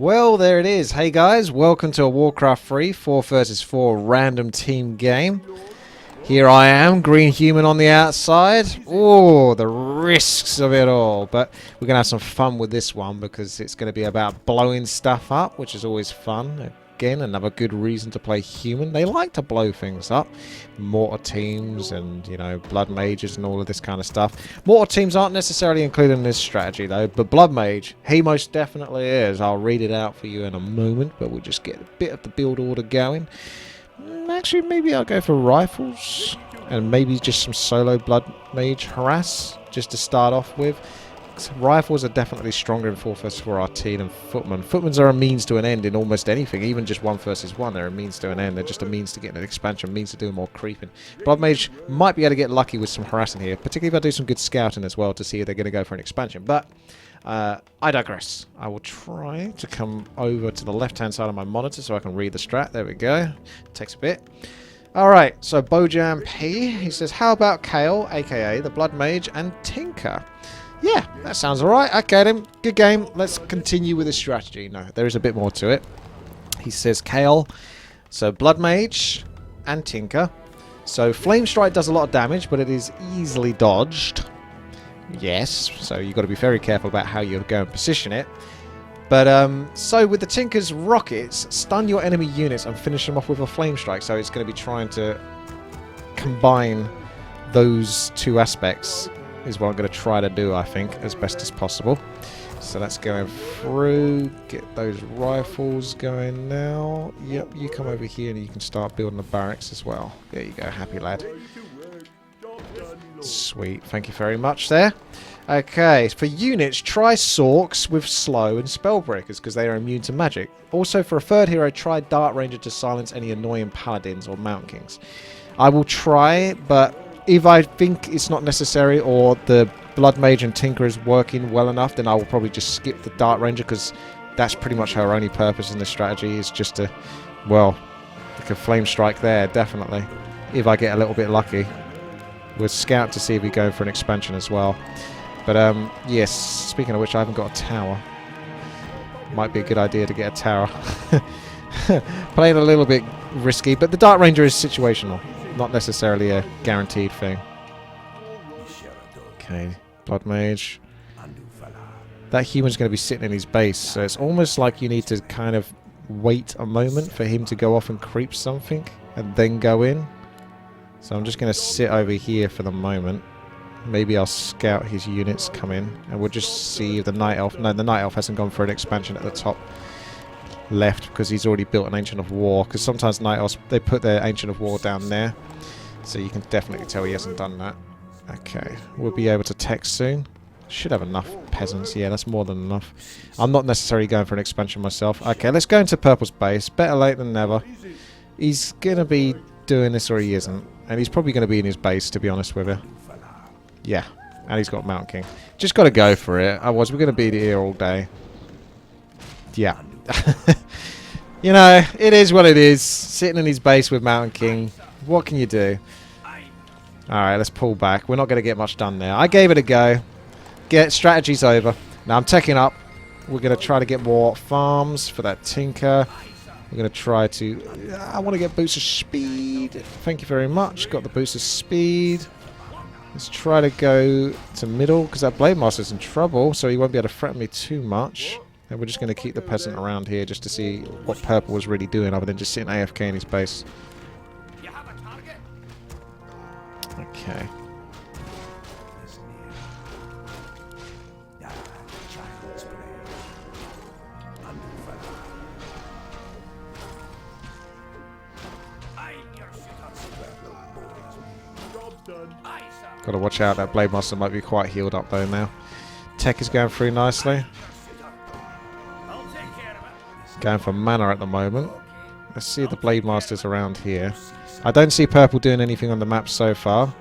Well, there it is. Hey guys, welcome to a Warcraft 3 4 versus 4 random team game. Here I am, green human on the outside. Oh, the risks of it all. But we're going to have some fun with this one because it's going to be about blowing stuff up, which is always fun. Again, another good reason to play human. They like to blow things up. Mortar teams and, you know, blood mages and all of this kind of stuff. Mortar teams aren't necessarily included in this strategy, though. But blood mage, he most definitely is. I'll read it out for you in a moment, but we'll just get a bit of the build order going. Actually, maybe I'll go for rifles and maybe just some solo blood mage harass just to start off with. Rifles are definitely stronger in 4 vs 4 RT than footmen. Footmen's are a means to an end in almost anything, even just 1 vs 1. They're a means to an end. They're just a means to get an expansion, means to do more creeping. Blood mage might be able to get lucky with some harassing here, particularly if I do some good scouting as well to see if they're going to go for an expansion. But I digress. I will try to come over to the left-hand side of my monitor so I can read the strat. There we go. Takes a bit. Alright, so Bojam P, he says, how about Kale, aka the Blood Mage, and Tinker? Yeah, that sounds alright. Okay then, good game. Let's continue with the strategy. No, there is a bit more to it. He says Kale, so Blood Mage and Tinker. So Flame Strike does a lot of damage, but it is easily dodged. Yes, so you've got to be very careful about how you go and position it. But, so with the Tinker's rockets, stun your enemy units and finish them off with a Flame Strike. So it's going to be trying to combine those two aspects is what I'm going to try to do, I think, as best as possible. So that's going through. Get those rifles going now. Yep, you come over here and you can start building the barracks as well. There you go, happy lad. Sweet, thank you very much there. Okay, for units, try Sorks with slow and spellbreakers because they are immune to magic. Also, for a third hero, try Dart Ranger to silence any annoying paladins or Mountain Kings. I will try, but if I think it's not necessary or the Blood Mage and Tinker is working well enough, then I will probably just skip the Dart Ranger because that's pretty much her only purpose in this strategy is just to, well, like a Flame Strike there, definitely. If I get a little bit lucky. We'll scout to see if we go for an expansion as well. But, yes, speaking of which, I haven't got a tower. Might be a good idea to get a tower. Playing a little bit risky, but the Dart Ranger is situational. Not necessarily a guaranteed thing. Okay, Blood Mage. That human's going to be sitting in his base, so it's almost like you need to kind of wait a moment for him to go off and creep something, and then go in. So I'm just going to sit over here for the moment. Maybe I'll scout his units come in, and we'll just see if the Night Elf... No, the Night Elf hasn't gone for an expansion at the top left because he's already built an Ancient of War, because sometimes Night Elves, they put their Ancient of War down there, so you can definitely tell he hasn't done that. Okay, we'll be able to tech soon. Should have enough peasants. Yeah, that's more than enough. I'm not necessarily going for an expansion myself. Okay, let's go into Purple's base. Better late than never. He's going to be doing this or he isn't, and he's probably going to be in his base, to be honest with you. Yeah, and he's got Mountain King. Just got to go for it, otherwise we're going to be here all day. Yeah. You know, it is what it is. Sitting in his base with Mountain King. What can you do? Alright, let's pull back. We're not going to get much done there. I gave it a go. Strategy's over. Now I'm teching up. We're going to try to get more farms for that Tinker. We're going to try to... I want to get boosts of speed. Thank you very much. Got the boost of speed. Let's try to go to middle, because that Blade Master's in trouble, so he won't be able to threaten me too much. And we're just going to keep the peasant around here just to see what Purple was really doing other than just sitting AFK in his base. Okay. Got to watch out, that Blade Master might be quite healed up though now. Tech is going through nicely. Going for mana at the moment. Let's see if the Blade Master's around here. I don't see Purple doing anything on the map so far.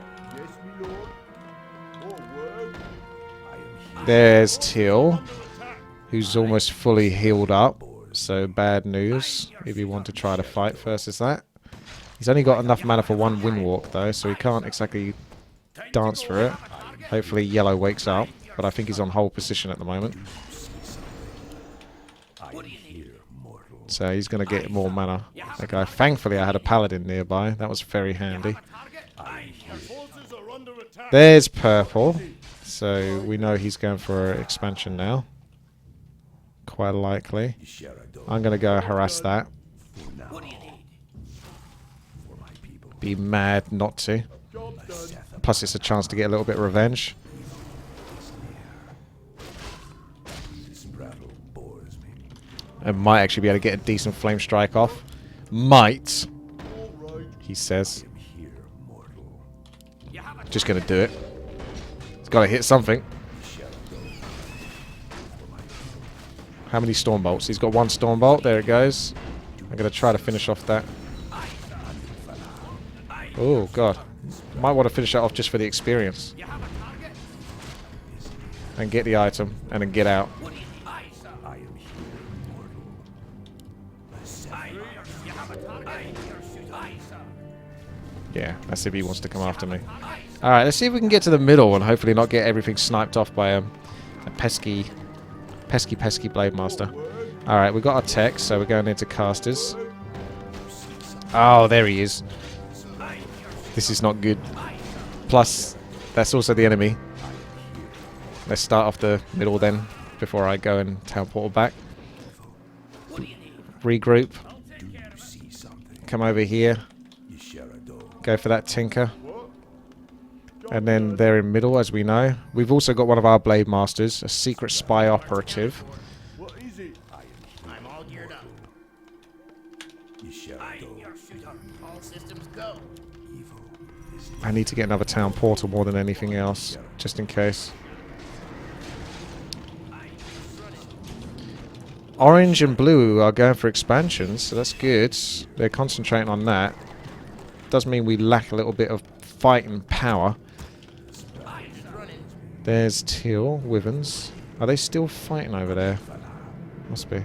There's Teal, who's almost fully healed up. So bad news if you want to try to fight versus that. He's only got enough mana for one Windwalk though, so he can't exactly dance for it. Hopefully Yellow wakes up, but I think he's on hold position at the moment. So he's going to get more mana. Okay, thankfully I had a paladin nearby. That was very handy. There's purple. So we know he's going for expansion now. Quite likely. I'm going to go harass that. Be mad not to. Plus it's a chance to get a little bit of revenge. I might actually be able to get a decent flame strike off. Might, he says. Just going to do it. It's got to hit something. How many storm bolts? He's got one storm bolt. There it goes. I'm going to try to finish off that. Oh, God. Might want to finish that off just for the experience. And get the item. And then get out. Yeah, that's if he wants to come after me. Alright, let's see if we can get to the middle and hopefully not get everything sniped off by a pesky Blade Master. Alright, we've got our tech, so we're going into casters. Oh, there he is. This is not good. Plus, that's also the enemy. Let's start off the middle then, before I go and town portal back. Regroup. Come over here. Go for that Tinker. And then they're in middle, as we know. We've also got one of our Blade Masters, a secret spy operative. I'm all geared up. I'm your shooter. All systems go. I need to get another town portal more than anything else, just in case. Orange and blue are going for expansions, so that's good. They're concentrating on that. Does mean we lack a little bit of fighting power. There's Teal, Wyverns. Are they still fighting over there? Must be.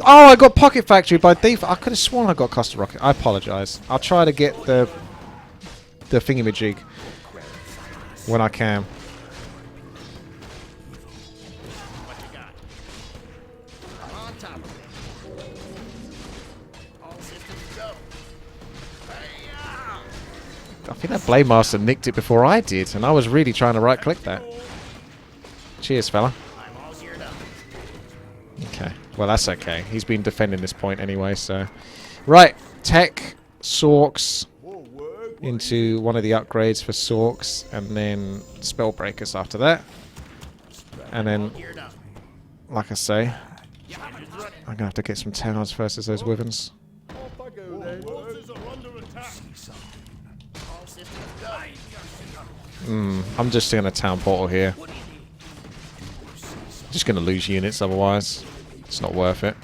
Oh, I got Pocket Factory by default. I could have sworn I got Cluster Rocket. I apologise. I'll try to get the thingamajig when I can. I think that Blade Master nicked it before I did, and I was really trying to right-click that. Cheers, fella. Okay. Well, that's okay. He's been defending this point anyway, so... Right. Tech, Sorks, into one of the upgrades for Sorks, and then Spellbreakers after that. And then, like I say, I'm going to have to get some towers versus those Wyverns. I'm just going to town portal here. Just going to lose units otherwise. It's not worth it.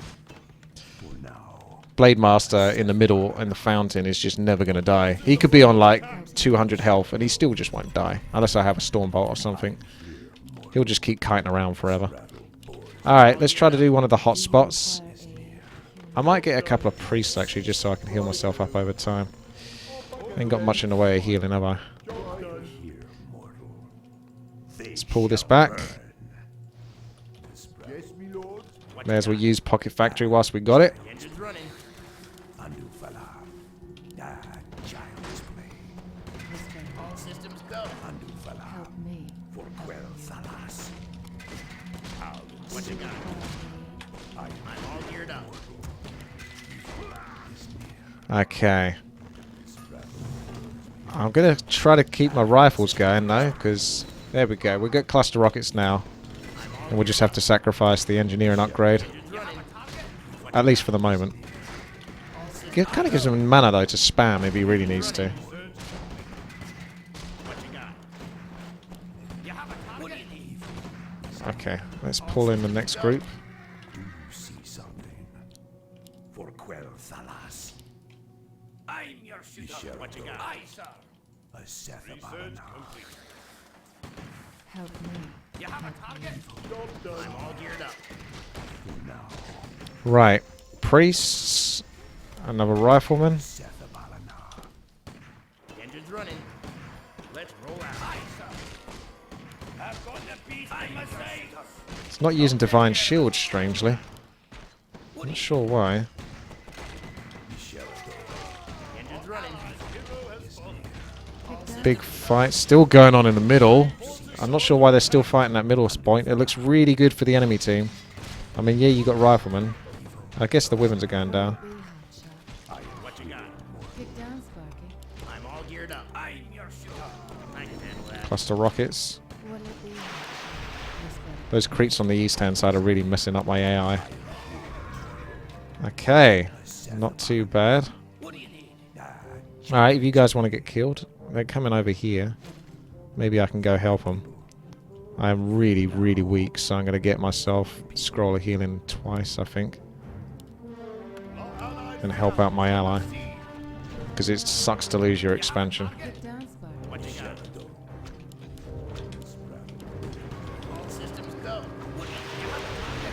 Blade Master in the middle in the fountain is just never going to die. He could be on like 200 health and he still just won't die. Unless I have a Storm Bolt or something. He'll just keep kiting around forever. Alright, let's try to do one of the hot spots. I might get a couple of priests actually just so I can heal myself up over time. Ain't got much in the way of healing, have I? Let's pull this back. May as well use Pocket Factory whilst we got it. Okay. I'm going to try to keep my rifles going though, because there we go. We've got cluster rockets now. And we'll just have to sacrifice the engineering upgrade. At least for the moment. It kind of gives him mana though to spam if he really needs to. Okay, let's pull in the next group. What you got? Help me. You have a target? I'm all geared up. Right. Priests. Another rifleman. Engine's running. Let's roll out. It's not using divine shield, strangely. Not sure why. Engine's running. Big fight still going on in the middle. I'm not sure why they're still fighting that middle point. It looks really good for the enemy team. I mean, yeah, you got riflemen. I guess the women's are going down. What you got? Kick down, Sparky. I'm all geared up. I'm your shooter. I can handle that. Cluster rockets. What'll it be? Those creeps on the east-hand side are really messing up my AI. Okay, not too bad. Alright, if you guys want to get killed, they're coming over here. Maybe I can go help them. I'm really, really weak, so I'm going to get myself Scroll of Healing twice, I think. And help out my ally. Because it sucks to lose your expansion. Kick down, Sparky. What you got? All systems go.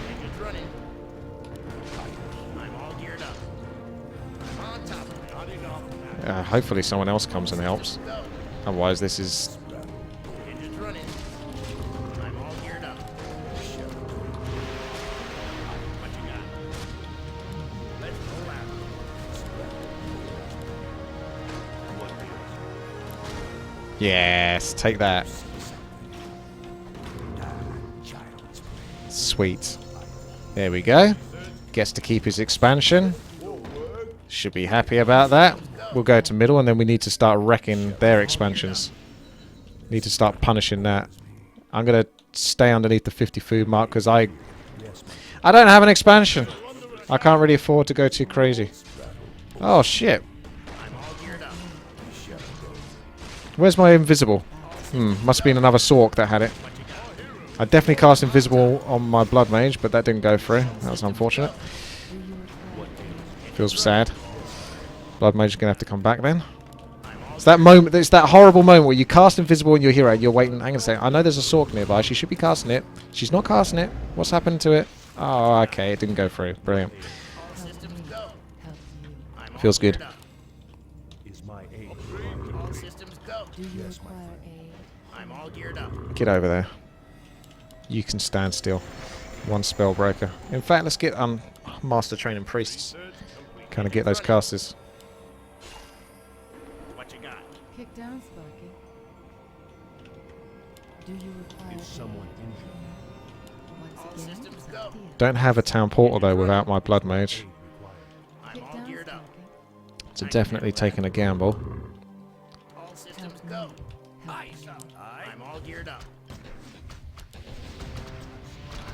Engine's running. I'm all geared up. I'm on top of it. Hopefully someone else comes and helps. Go. Otherwise this is... Engine's running. I'm all geared up. What you got? Let's roll out. Yes, take that. Sweet. There we go. Gets to keep his expansion. Should be happy about that. We'll go to middle and then we need to start wrecking their expansions. Need to start punishing that. I'm going to stay underneath the 50 food mark because I don't have an expansion. I can't really afford to go too crazy. Oh shit. I'm all geared up. Where's my invisible? Must have been another Sork that had it. I definitely cast invisible on my Blood Mage, but that didn't go through. That was unfortunate. Feels sad. Blood Mage is going to have to come back then. It's that moment, it's that horrible moment where you cast invisible on your hero and you're waiting. I'm going to say, I know there's a Sork nearby. She should be casting it. She's not casting it. What's happened to it? Oh, okay. It didn't go through. Brilliant. All systems go. Help you. I'm all Feels good. geared up. All systems go. Do you require aid? I'm all geared up. Get over there. You can stand still. One Spellbreaker. In fact, let's get Master Training Priests. Kind of get those casters. What you got? Kick down, Sparky. Do you require someone All Once again, systems it's go. up to you. Don't have a town portal though without my Blood Mage. I'm Kick all down, geared up. Sparky. So definitely taking a gamble. All systems go. I'm all geared up.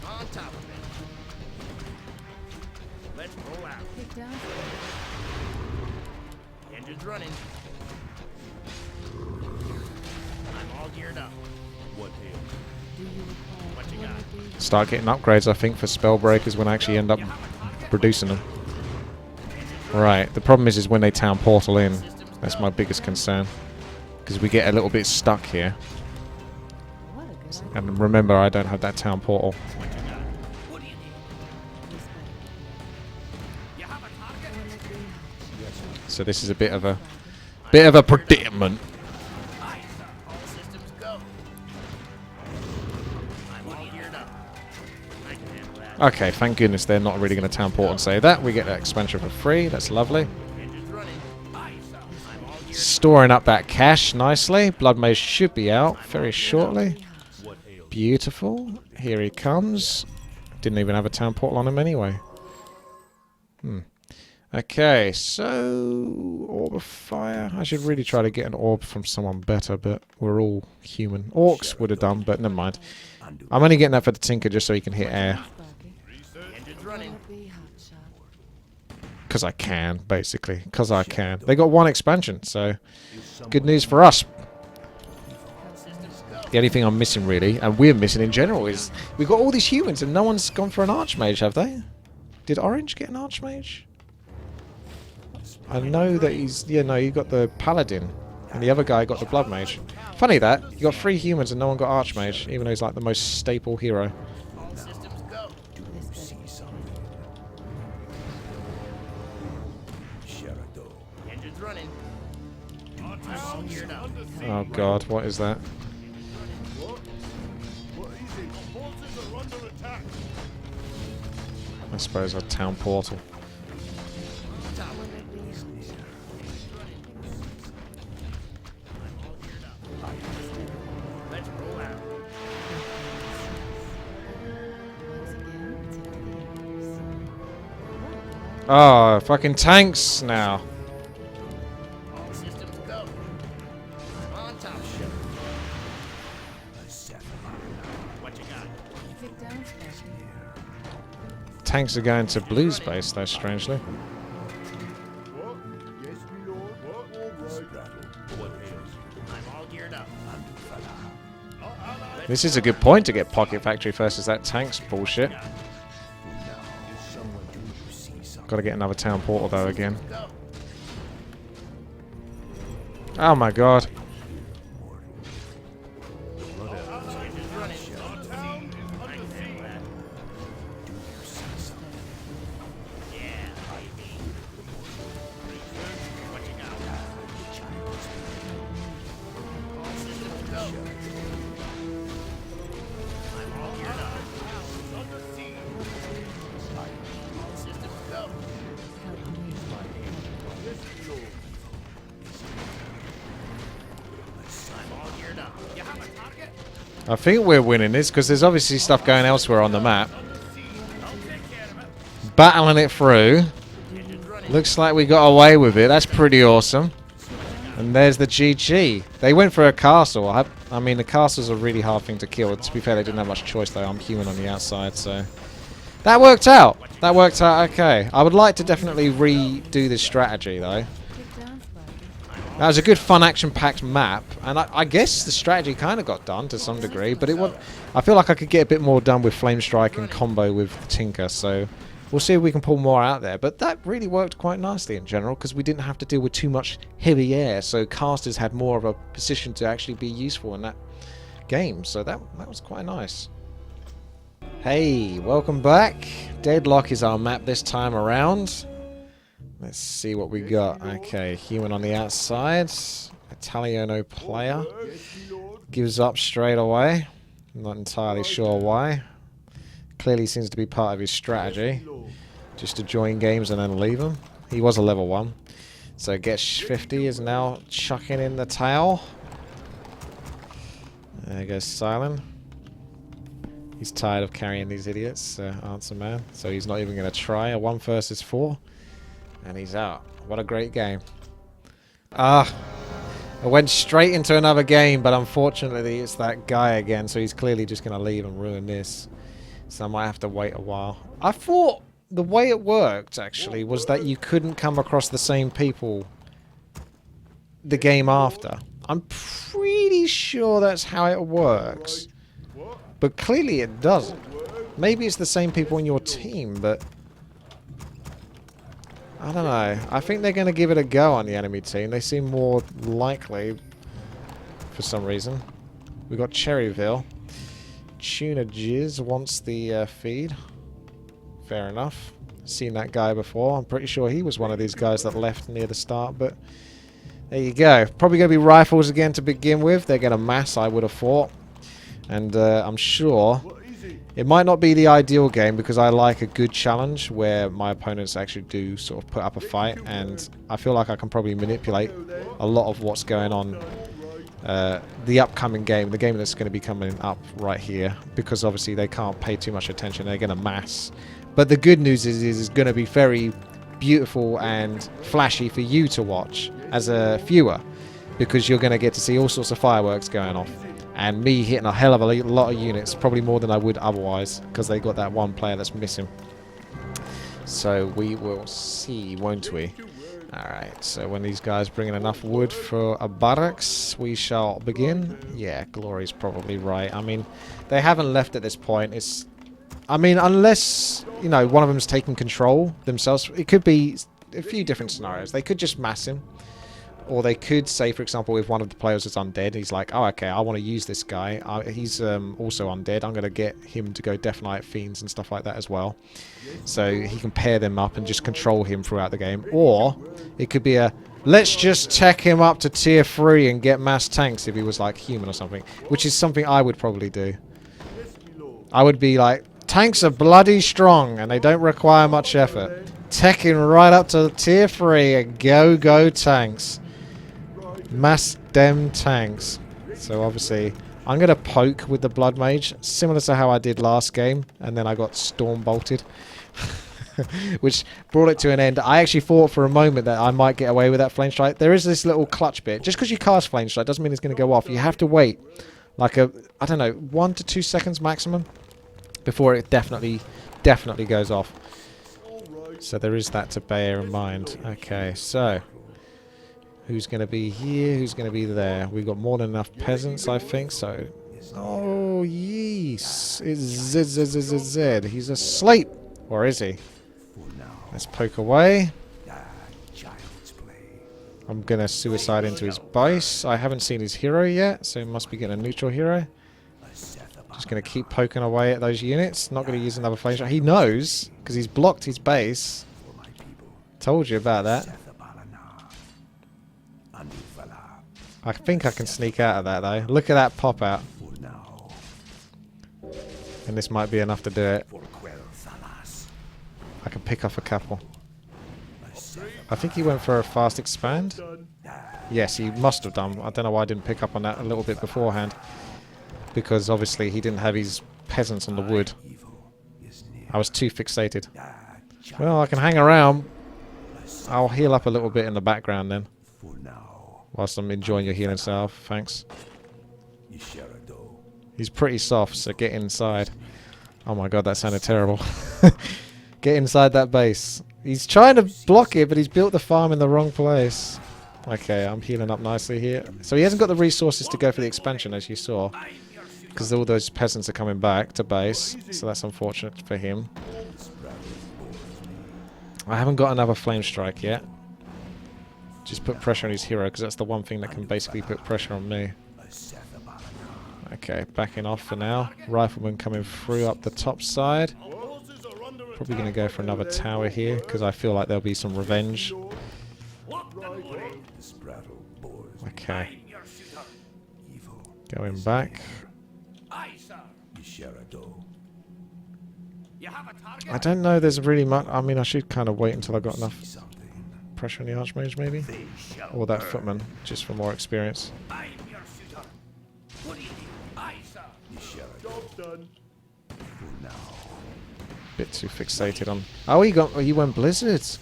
I'm on top of it. Let's roll out. Kick down, Sparky. Engine's running. I'm all geared up. Do you require What you got? what'll it be? Start getting upgrades, I think, for Spellbreakers when I actually end up producing them. Right, the problem is when they town portal in. That's my biggest concern. Because we get a little bit stuck here. What a good idea. And remember, I don't have that town portal. What you got? What do you need? This better. You have a target? What'll it be? So this is a bit of a predicament. All systems go. I'm all geared up. I can handle that. Okay, thank goodness they're not really going to town portal and save that. We get that expansion for free. That's lovely. Engine's running. I'm all geared Storing up that cash nicely. Blood Mage should be out very shortly. Beautiful. Here he comes. Didn't even have a town portal on him anyway. Okay, so Orb of Fire. I should really try to get an orb from someone better, but we're all human. Orcs would have done, but never mind. I'm only getting that for the Tinker just so he can hit air. Sparky. Engine's running. What'll it be, hotshot? Because I can, basically. Because I can. They got one expansion, so good news for us. The only thing I'm missing, really, and we're missing in general, is we've got all these humans and no one's gone for an Archmage, have they? Did Orange get an Archmage? I know that he's... Yeah, no, you got the Paladin. And the other guy got the Blood Mage. Funny that. You got 3 humans and no one got Archmage, even though he's like the most staple hero. All systems go. This better. Engine's running. I'm all geared up. Oh god, what is that? I suppose a town portal. Let's roll out. Once again, take the leaders. Oh, fucking tanks now. All systems go. I'm on top. What you got? Kick down, Sparky. Tanks are going to blue space though, strangely. I'm all geared up. This is a good point to get Pocket Factory versus that tanks bullshit. Gotta get another town portal though again. Go. Oh my god. Engine's running. I can handle that. Yeah, baby. What you got? All systems go. I'm all geared up. All systems go. Help me. I'm all geared up. You have a target? I think we're winning this because there's obviously stuff going elsewhere on the map. I'll take care of it. Battling it through. Engine's running. Looks like we got away with it. That's pretty awesome. And there's the GG. They went for a castle. I mean, the castle's a really hard thing to kill. To be fair, they didn't have much choice though. I'm human on the outside, so... That worked out. That worked out okay. I would like to definitely redo this strategy though. Kick down, Sparky. That was a good, fun, action-packed map, and I guess the strategy kind of got done to some degree, but it was. I feel like I could get a bit more done with Flame Strike and combo with Tinker, so we'll see if we can pull more out there. But that really worked quite nicely in general, because we didn't have to deal with too much heavy air, so casters had more of a position to actually be useful in that game, so that was quite nice. Hey, welcome back. Deadlock is our map this time around. Let's see what we got. Okay, human on the outside. Italiano player. Gives up straight away. Not entirely sure why. Clearly seems to be part of his strategy. Just to join games and then leave them. He was a level 1. So gets 50, is now chucking in the towel. There goes Silent. He's tired of carrying these idiots, Answer Man. So he's not even going to try a 1 versus 4. And he's out. What a great game. I went straight into another game, but unfortunately it's that guy again, so he's clearly just going to leave and ruin this. So I might have to wait a while. I thought the way it worked, actually, was that you couldn't come across the same people the game after. I'm pretty sure that's how it works. But clearly it doesn't. Maybe it's the same people in your team, but... I don't know. I think they're going to give it a go on the enemy team. They seem more likely for some reason. We got Cherryville. Tuna Jizz wants the feed. Fair enough. Seen that guy before. I'm pretty sure he was one of these guys that left near the start, but there you go. Probably going to be rifles again to begin with. They're going to mass, I would have thought. And I'm sure it might not be the ideal game because I like a good challenge where my opponents actually do sort of put up a fight, and I feel like I can probably manipulate a lot of what's going on the upcoming game, the game that's going to be coming up right here, because obviously they can't pay too much attention. They're going to mass. But the good news is it's going to be very beautiful and flashy for you to watch as a viewer, because you're going to get to see all sorts of fireworks going off. And me hitting a hell of a lot of units, probably more than I would otherwise, because they got that one player that's missing. So we will see, won't we? Alright, so when these guys bring in enough wood for a barracks, we shall begin. Yeah, Glory's probably right. I mean, they haven't left at this point. It's... I mean, unless, you know, one of them's taking control themselves, it could be a few different scenarios. They could just mass him. Or they could say, for example, if one of the players is undead, he's like, oh, okay, I want to use this guy. He's also undead. I'm going to get him to go Death Knight Fiends and stuff like that as well. So he can pair them up and just control him throughout the game. Or it could be a Let's just tech him up to tier 3 and get mass tanks if he was like human or something. Which is something I would probably do. I would be like, tanks are bloody strong and they don't require much effort. Teching right up to tier 3 and go tanks. Mass dem tanks. So obviously, I'm going to poke with the Blood Mage, similar to how I did last game, and then I got storm bolted. Which brought it to an end. I actually thought for a moment that I might get away with that Flame Strike. There is this little clutch bit. Just because you cast Flame Strike doesn't mean it's going to go off. You have to wait like I don't know, 1 to 2 seconds maximum before it definitely goes off. So there is that to bear in mind. Okay, so who's going to be here? Who's going to be there? We've got more than enough peasants, I think. So, oh yes, it's Zed. He's asleep, or is he? Let's poke away. I'm going to suicide into his base. I haven't seen his hero yet, so he must be getting a neutral hero. Just going to keep poking away at those units. Not going to use another flame strike. He knows, because he's blocked his base. Told you about that. I think I can sneak out of that, though. Look at that pop out. And this might be enough to do it. I can pick off a couple. I think he went for a fast expand. Yes, he must have done. I don't know why I didn't pick up on that a little bit beforehand. Because obviously he didn't have his peasants on the wood. I was too fixated. Well, I can hang around. I'll heal up a little bit in the background then. Whilst I'm enjoying your healing self. Thanks. He's pretty soft, so get inside. Oh my god, that sounded terrible. Get inside that base. He's trying to block it, but he's built the farm in the wrong place. Okay, I'm healing up nicely here. So he hasn't got the resources to go for the expansion, as you saw. Because all those peasants are coming back to base. So that's unfortunate for him. I haven't got another flame strike yet. Just put pressure on his hero, because that's the one thing that can basically put pressure on me. Okay, backing off for now. Rifleman coming through up the top side. Probably going to go for another tower here, because I feel like there'll be some revenge. Okay. Going back. I don't know, there's really much. I mean, I should kind of wait until I got enough pressure on the Archmage, maybe? Or that Footman, just for more experience. Bit too fixated on. Oh, he went blizzards.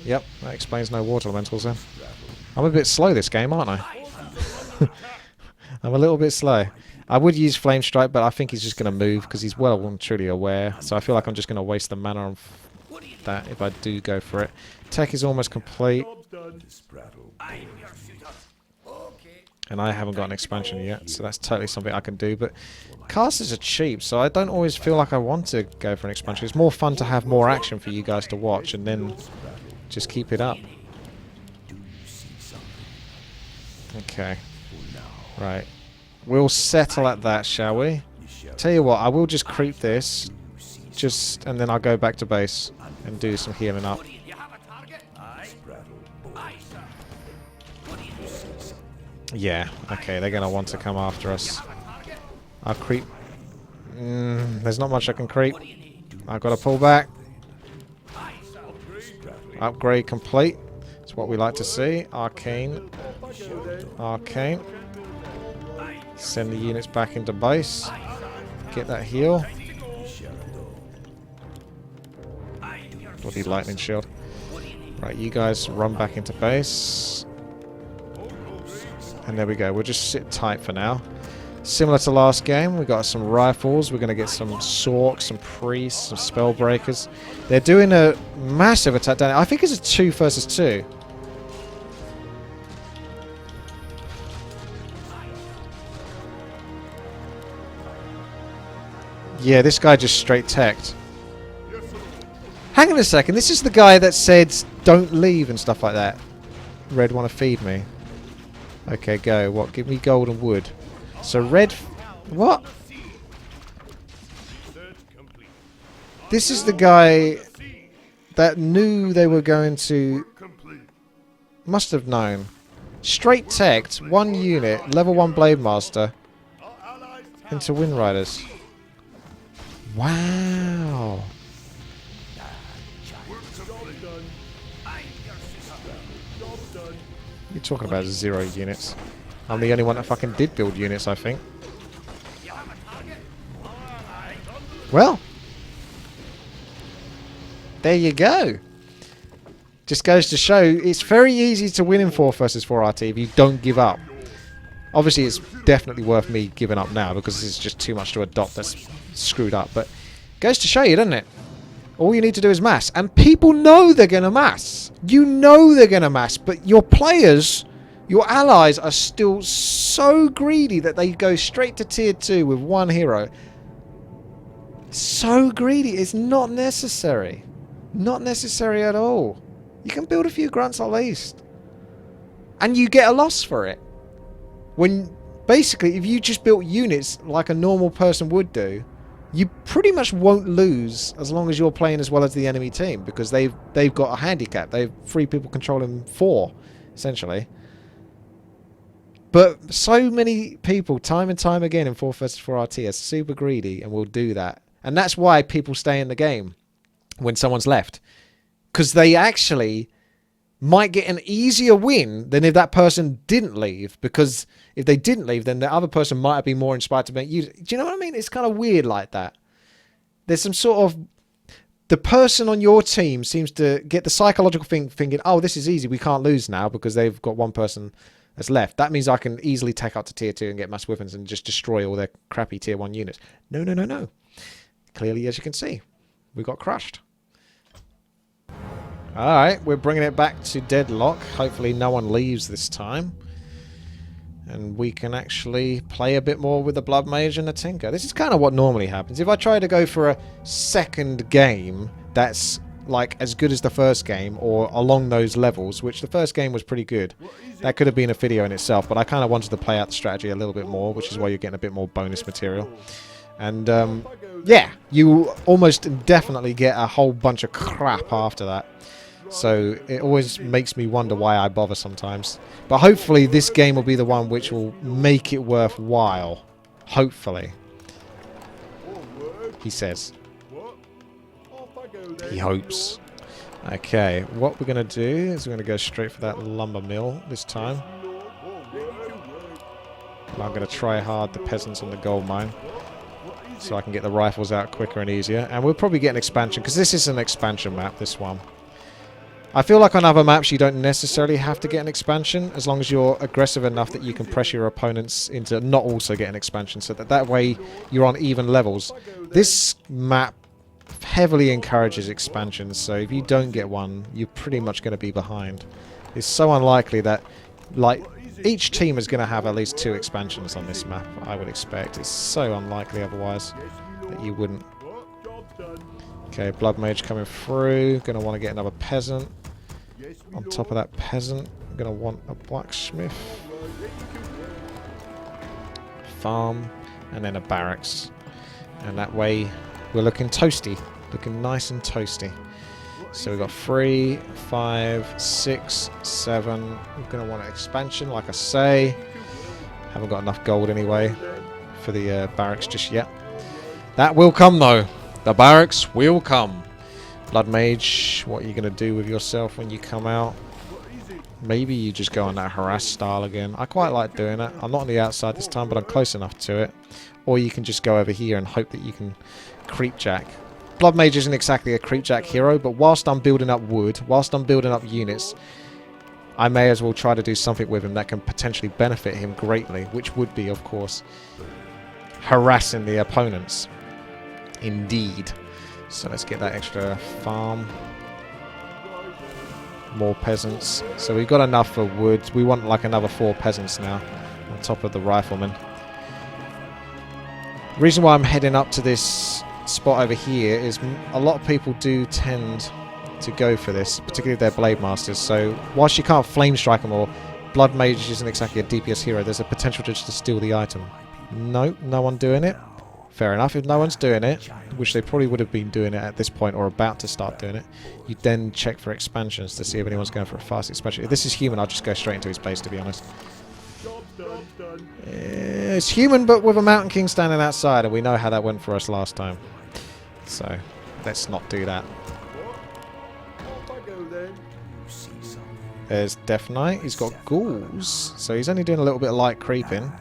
Yep, that explains no water elementals then. I'm a bit slow this game, aren't I? I'm a little bit slow. I would use Flame Strike, but I think he's just going to move because he's well and truly aware. So I feel like I'm just going to waste the mana on that if I do go for it. Tech is almost complete. And I haven't got an expansion yet, so that's totally something I can do. But casters are cheap, so I don't always feel like I want to go for an expansion. It's more fun to have more action for you guys to watch and then just keep it up. Okay. Right. We'll settle at that, shall we? Tell you what, I will just creep this. And then I'll go back to base and do some healing up. Yeah, okay, they're going to want to come after us. I'll creep. There's not much I can creep. I've got to pull back. Upgrade complete. That's what we like to see. Arcane. Arcane. Send the units back into base. Get that heal. Bloody lightning shield. Right, you guys run back into base. And there we go. We'll just sit tight for now. Similar to last game, we got some rifles. We're going to get some Sorks, some priests, some spellbreakers. They're doing a massive attack down. I think it's a 2 versus 2. Yeah, this guy just straight teched. Hang on a second. This is the guy that said don't leave and stuff like that. Red want to feed me. Okay, go. What? Give me gold and wood. So red... What? This is the guy that knew they were going to... Must have known. Straight teched, 1 unit, level 1 Blade Master into Wind Riders. Wow. You're talking about 0 units. I'm the only one that fucking did build units, I think. Well. There you go. Just goes to show it's very easy to win in 4 versus 4 RT if you don't give up. Obviously, it's definitely worth me giving up now because it's just too much to adopt that's screwed up. But it goes to show you, doesn't it? All you need to do is mass. And people know they're going to mass. You know they're going to mass. But your players, your allies are still so greedy that they go straight to tier 2 with 1 hero. So greedy. It's not necessary. Not necessary at all. You can build a few grunts at least. And you get a loss for it. When basically, if you just built units like a normal person would do, you pretty much won't lose as long as you're playing as well as the enemy team, because they've got a handicap. They've 3 people controlling 4, essentially. But so many people, time and time again in 4 vs 4 RT, are super greedy and will do that. And that's why people stay in the game when someone's left. Because they actually might get an easier win than if that person didn't leave. Because if they didn't leave, then the other person might have been more inspired to make use. Do you know what I mean? It's kind of weird like that. There's some sort of... The person on your team seems to get the psychological thing, thinking, oh, this is easy. We can't lose now because they've got 1 person that's left. That means I can easily take out to tier 2 and get mass weapons and just destroy all their crappy tier 1 units. No, no, no, no. Clearly, as you can see, we got crushed. Alright, we're bringing it back to deadlock. Hopefully no one leaves this time. And we can actually play a bit more with the Blood Mage and the Tinker. This is kind of what normally happens. If I try to go for a second game that's like as good as the first game or along those levels, which the first game was pretty good, that could have been a video in itself, but I kind of wanted to play out the strategy a little bit more, which is why you're getting a bit more bonus material. And yeah, you almost definitely get a whole bunch of crap after that. So it always makes me wonder why I bother sometimes. But hopefully this game will be the one which will make it worthwhile. Hopefully. He says. He hopes. Okay, what we're going to do is we're going to go straight for that lumber mill this time. I'm going to try hard the peasants and the gold mine, so I can get the rifles out quicker and easier. And we'll probably get an expansion, because this is an expansion map, this one. I feel like on other maps you don't necessarily have to get an expansion, as long as you're aggressive enough that you can pressure your opponents into not also getting an expansion, so that way you're on even levels. This map heavily encourages expansions, so if you don't get one, you're pretty much going to be behind. It's so unlikely that, like, each team is going to have at least 2 expansions on this map, I would expect. It's so unlikely otherwise that you wouldn't. Okay, Blood Mage coming through. Going to want to get another peasant. On top of that peasant, I'm going to want a blacksmith. Farm. And then a barracks. And that way we're looking toasty. Looking nice and toasty. So we've got 3, 5, 6, 7. We're going to want an expansion, like I say. Haven't got enough gold anyway for the barracks just yet. That will come though. The barracks will come. Blood Mage, what are you going to do with yourself when you come out? Maybe you just go on that harass style again. I quite like doing it. I'm not on the outside this time, but I'm close enough to it. Or you can just go over here and hope that you can creepjack. Blood Mage isn't exactly a creepjack hero, but whilst I'm building up wood, whilst I'm building up units, I may as well try to do something with him that can potentially benefit him greatly, which would be, of course, harassing the opponents. Indeed. So let's get that extra farm. More peasants. So we've got enough for wood. We want like another 4 peasants now on top of the riflemen. The reason why I'm heading up to this spot over here is a lot of people do tend to go for this, particularly if they're blade masters. So whilst you can't flame strike them, or Blood Mage isn't exactly a DPS hero, there's a potential just to steal the item. No, no one doing it. Fair enough. If no one's doing it, which they probably would have been doing it at this point or about to start doing it, you then check for expansions to see if anyone's going for a fast expansion. If this is human, I'll just go straight into his base, to be honest. It's human, but with a Mountain King standing outside, and we know how that went for us last time. So, let's not do that. There's Death Knight. He's got ghouls, so he's only doing a little bit of light creeping.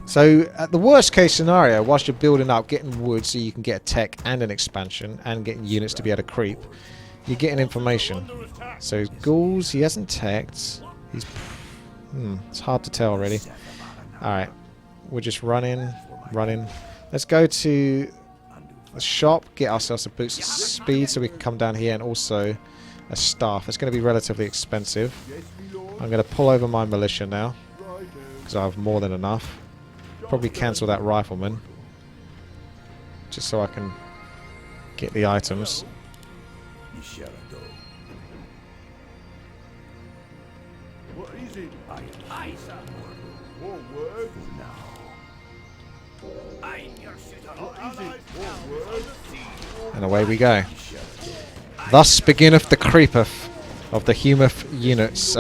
So, at the worst case scenario, whilst you're building up, getting wood so you can get a tech and an expansion, and getting units to be able to creep, you're getting information. So, ghouls, he hasn't teched. He's... it's hard to tell, really. Alright, we're just running. Let's go to the shop, get ourselves a boost of speed so we can come down here, and also a staff. It's going to be relatively expensive. I'm going to pull over my militia now, because I have more than enough. Probably cancel that rifleman, just so I can get the items. And away we go. Thus beginneth the creepeth of the humeth units.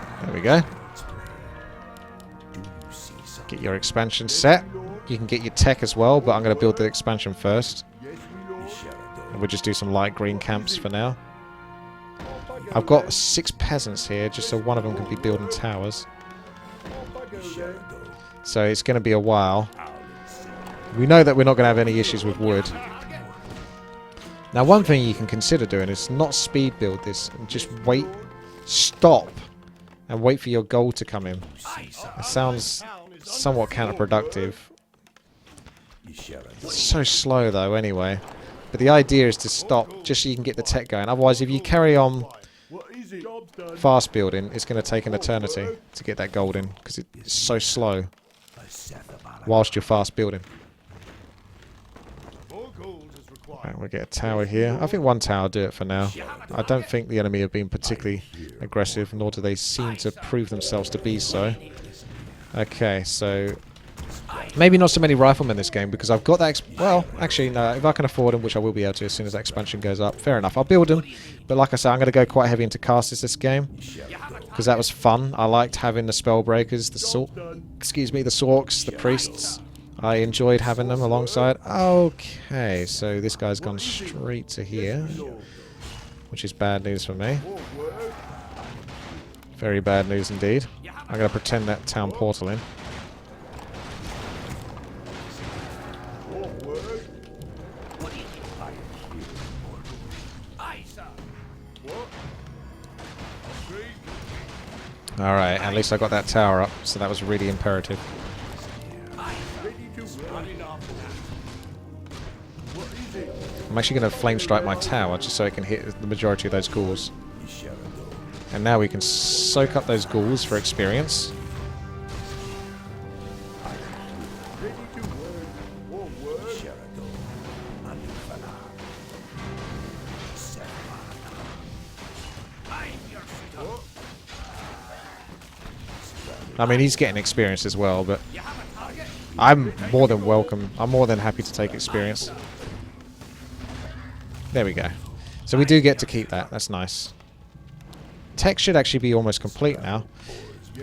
There we go. Get your expansion set. You can get your tech as well, but I'm going to build the expansion first. And we'll just do some light green camps for now. I've got 6 peasants here, just so one of them can be building towers. So it's going to be a while. We know that we're not going to have any issues with wood. Now, one thing you can consider doing is not speed build this, and just wait, stop, and wait for your gold to come in. It sounds somewhat counterproductive. It's so slow though, anyway. But the idea is to stop just so you can get the tech going. Otherwise, if you carry on fast building, it's going to take an eternity to get that gold in, because it's so slow whilst you're fast building. Right, we'll get a tower here. I think one tower will do it for now. I don't think the enemy have been particularly aggressive, nor do they seem to prove themselves to be so. Okay, so maybe not so many riflemen this game, because I've got that... well, actually, no, if I can afford them, which I will be able to as soon as that expansion goes up, fair enough. I'll build them, but like I said, I'm going to go quite heavy into casters this game, because that was fun. I liked having the spellbreakers, the sorks, the priests. I enjoyed having them alongside. Okay, so this guy's gone straight to here, which is bad news for me. Very bad news indeed. I'm going to pretend that town portal in. Alright, at least I got that tower up, so that was really imperative. I'm actually going to flame strike my tower just so it can hit the majority of those ghouls. And now we can soak up those ghouls for experience. I mean, he's getting experience as well, but I'm more than welcome. I'm more than happy to take experience. There we go. So we do get to keep that. That's nice. Tech should actually be almost complete now.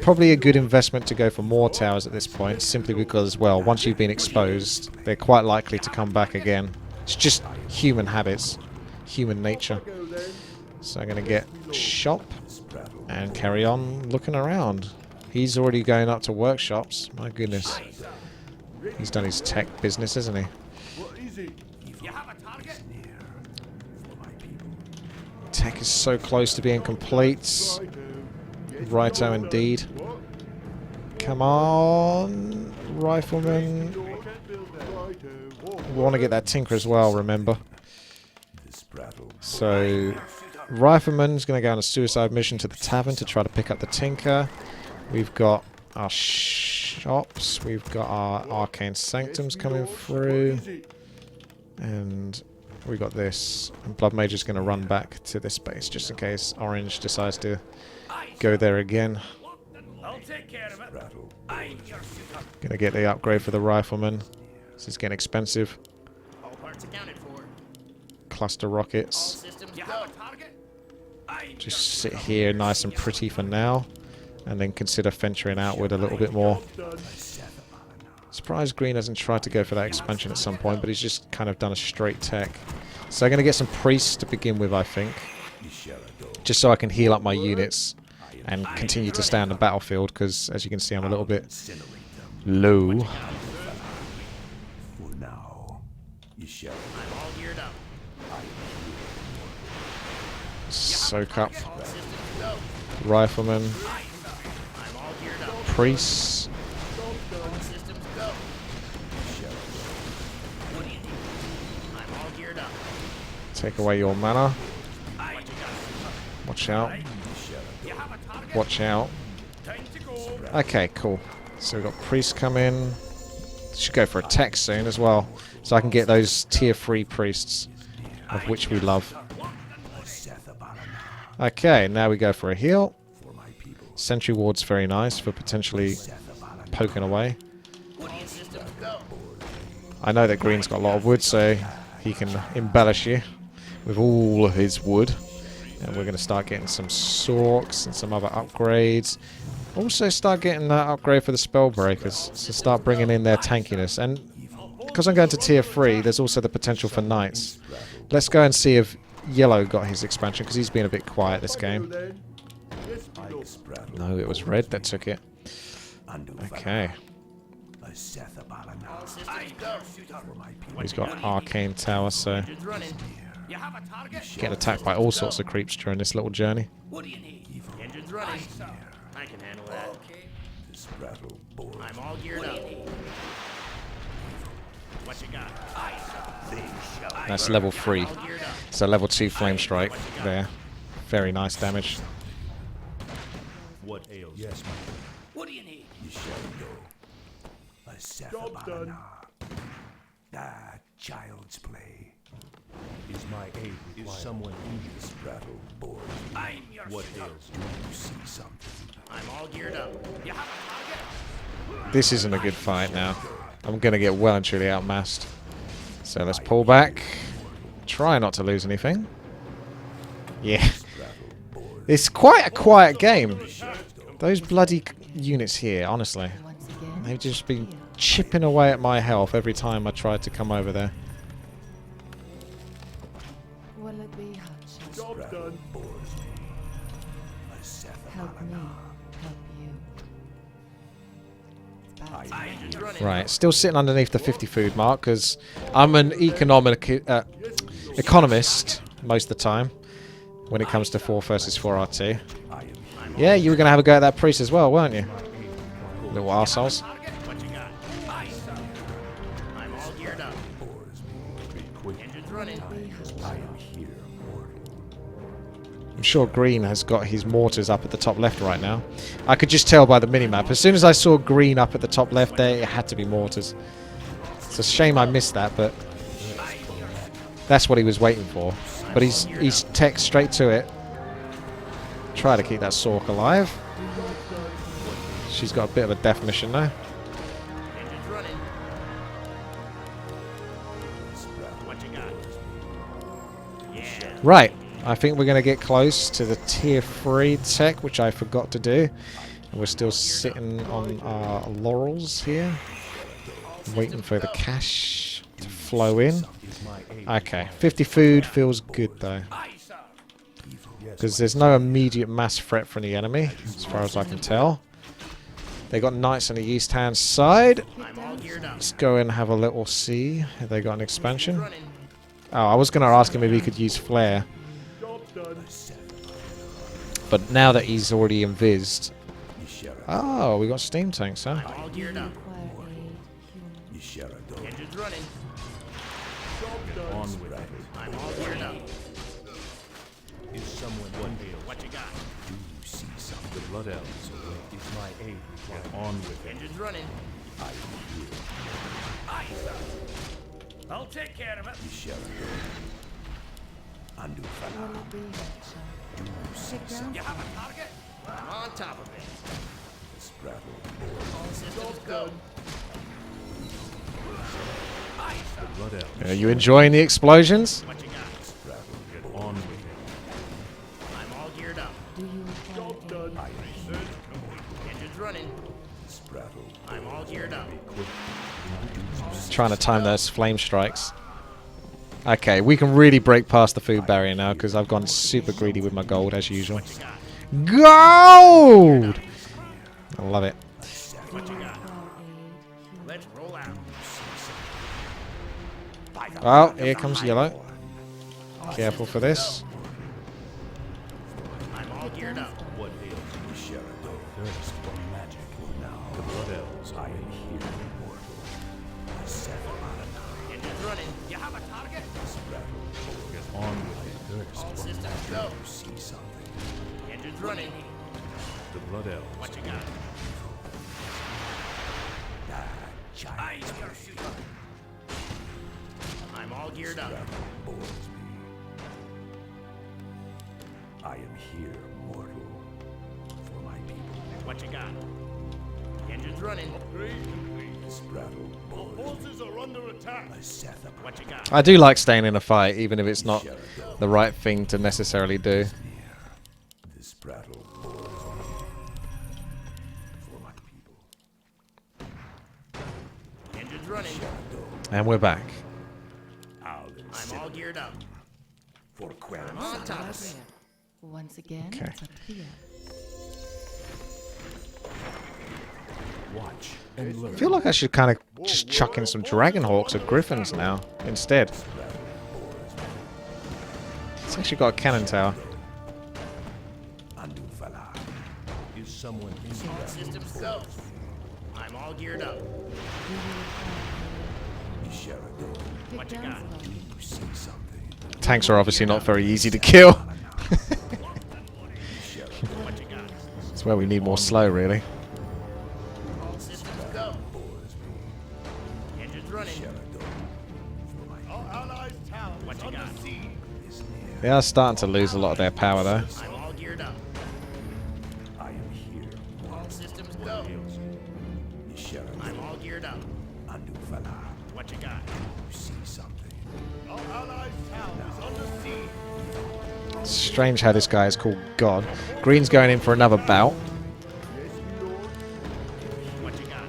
Probably a good investment to go for more towers at this point, simply because, well, once you've been exposed, they're quite likely to come back again. It's just human habits, human nature. So I'm going to get shop and carry on looking around. He's already going up to workshops. My goodness. He's done his tech business, isn't he? Tech is so close to being complete. Righto indeed. Come on, rifleman. We want to get that tinker as well, remember. So, rifleman's going to go on a suicide mission to the tavern to try to pick up the tinker. We've got our shops. We've got our arcane sanctums coming through. And We got this. And Blood Mage is going to run back to this base just in case Orange decides to go there again. I'll take care of it. I'm your shooter. Going to get the upgrade for the Rifleman. This is getting expensive. All parts accounted for. Cluster All rockets. systems go. Target. I'm Just sit here nice and pretty for now. And then consider venturing outward a little bit more. Surprised Green hasn't tried to go for that expansion at some point, but he's just kind of done a straight tech. So I'm going to get some priests to begin with, I think. Just so I can heal up my units and continue to stay on the battlefield, because as you can see I'm a little bit low. I'm all geared up. Soak up. All systems go. Rifleman. I'm all geared up. Priests. All systems go. What do you need? I'm all geared up. Take away your mana. What you got? Watch out. You have a target. Watch out. Time to go. Okay, cool. So we've got priests come in. Should go for a tech soon as well. So I can get those tier 3 priests, of which we love. Okay, now we go for a heal. Sentry ward's very nice for potentially poking away. All systems go. I know that Green's got a lot of wood, so he can embellish you with all of his wood. And we're going to start getting some Sorks and some other upgrades. Also start getting that upgrade for the Spellbreakers, so start bringing in their tankiness. And because I'm going to tier 3, there's also the potential for Knights. Let's go and see if Yellow got his expansion, because he's been a bit quiet this game. No, it was Red that took it. Okay. All systems go. He's got Arcane Tower, so Engines running. You have a target. getting attacked by all sorts of creeps during this little journey. What do you need? Engines running. I can handle that. Okay. I'm all geared up. What you got? That's level 3. All geared up. So level 2 Flame Strike there. Very nice damage. What ails? What do you need? Job done. Child's play. Is my aid required? Is someone injured? I'm your What shooter. ails? Do you see something? I'm all geared up. You have a target. This isn't a good fight now. I'm going to get well and truly outmassed. So let's pull back. Try not to lose anything. Yeah. It's quite a quiet game. Those bloody units here, honestly. Once again, They've just been chipping away at my health every time I tried to come over there. will it be Hutch? Job done. Help me, help you. It's bad time. Engines running. Right, still sitting underneath the 50 food mark because I'm an economist most of the time when it comes to 4 versus 4 RT. Yeah, you were going to have a go at that priest as well, weren't you? Little arseholes. What you got? I'm all geared up. Engines running. I'm sure Green has got his mortars up at the top left right now. I could just tell by the minimap. As soon as I saw Green up at the top left there, it had to be mortars. It's a shame I missed that, but that's what he was waiting for. But he's tech straight to it. Try to keep that Sork alive. She's got a bit of a death mission now. Engines running. What you got? Yeah. Right, I think we're going to get close to the tier 3 tech, which I forgot to do. And we're still sitting on our laurels here, waiting for the cash to flow in. Okay, 50 food feels good though, because there's no immediate mass threat from the enemy, as far as I can tell. They got knights on the east hand side. I'm all geared up. Let's go and have a little see. Have they got an expansion? Running. Oh, I was going to ask him if he could use flare, Job done. but now that he's already invised. Oh, we got steam tanks, huh? I'm all geared up. Require aid, human. Engines running. On with it. I'm all geared up. Is someone one ails? What you got? The blood elves away. Is my aid required? On with it. Engines running. I'll take care of it. Undo fala. Will it be headshot? Take down. You have a target? I'm on top of it. Straddle. All systems go. The Blood Elves. Are you enjoying the explosions? What you got? Get on with it. I'm all geared up. Do you require aid? Engine's running. Straddle. I'm all geared up. Trying to time those flame strikes. Okay, we can really break past the food barrier now because I've gone super greedy with my gold as usual. What you got? Gold! I love it. What you got? Require aid? Let's roll out. Oh, here comes yellow. Careful for this. I'm all geared up. What ails you? Thirst for magic. The Blood Elves. I am here. Engine's running. You have a target? Get on with it. Thirst All for systems go. See something. Engine's running. the Blood Elves. What you got? Eyes your shooter. I'm all geared up. Bores me. I am here, mortal, for my people. What you got? Engine's running. Straddle. Forces are under attack. What you got? I do like staying in a fight, even if it's not the right thing to necessarily do. This prattle bores me. For my people. Engine's running. And we're back. I'm all geared up. For Quell. I'm on top of it. Once again, Okay. it's up to you. Watch and learn. I feel like I should kind of just chuck in some Dragon Hawks or Griffins now instead. It's actually got a cannon tower. Undo fala. Is someone in All systems go. I'm all geared up. Do you require Sheridan. aid? What Get you down got? slowly. You see something. Tanks are obviously not very easy to kill. What you got? That's where we need more slow, really. All systems go. Bores me. Engine's running. Sheridan. For my All allies town. What you got? is near. They are starting to lose a lot of their power, though. I'm all geared up. I am here. All systems go. Sheridan. I'm all geared up. Undo fala. What you got? You see something. All allies town is under siege. Strange how this guy is called God. Green's going in for another bout. What you got?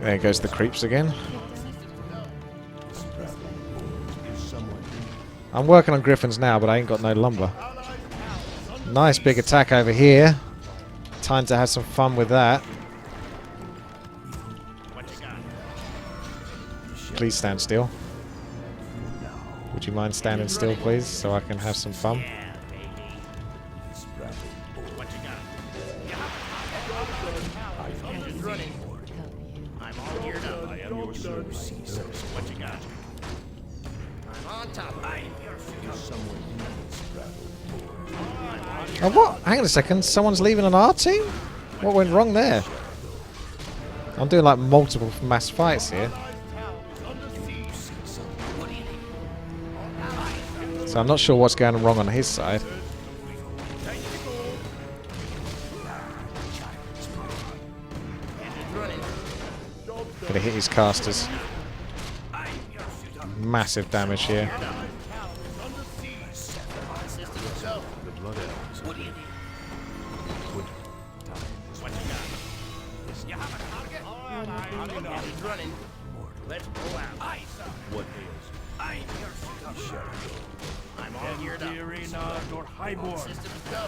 There goes the creeps again. is someone I'm working on Griffins now, but I ain't got no lumber. Nice big attack over here. Time to have some fun with that. What you got? Please stand still. Would you mind standing still, please, so I can have some fun? Yeah, baby. What you got? Engine's running. Help you. I'm all geared up. I am your service. What you got? I'm on top of it. Is someone Oh, what? Hang on a second. Someone's leaving on our team? What went wrong there? I'm doing like multiple mass fights here. So I'm not sure what's going wrong on his side. Engine's running. Gonna hit his casters. Massive damage here. Systems go. the Blood Elves? What do you need? What you got? You have a target? Engine's running. Let's roll out. What ails I'm all geared up. All systems go.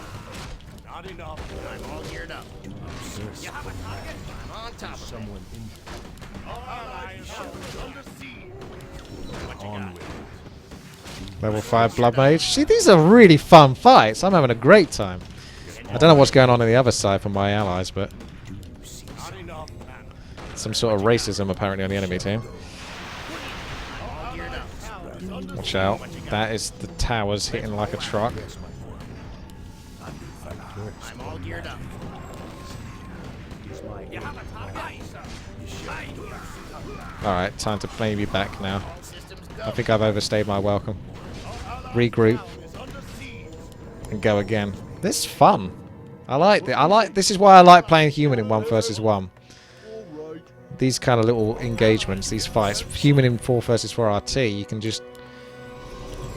Not enough. I'm all geared up. you? Thirst You have a target? I'm on top of it. someone injured. On with it. Level 5 Blood Mage. See, these are really fun fights. I'm having a great time. I don't know what's going on the other side for my allies, but some sort of racism apparently on the enemy team. All geared up. Watch out. That is the towers hitting like a truck. I'm all geared up. You have a target? Alright, time to play me back now. All systems I think I've overstayed my welcome. Regroup and go again. This is fun. I like it. This is why I like playing human in 1 versus 1. These kind of little engagements, these fights, human in 4 versus 4 RT, you can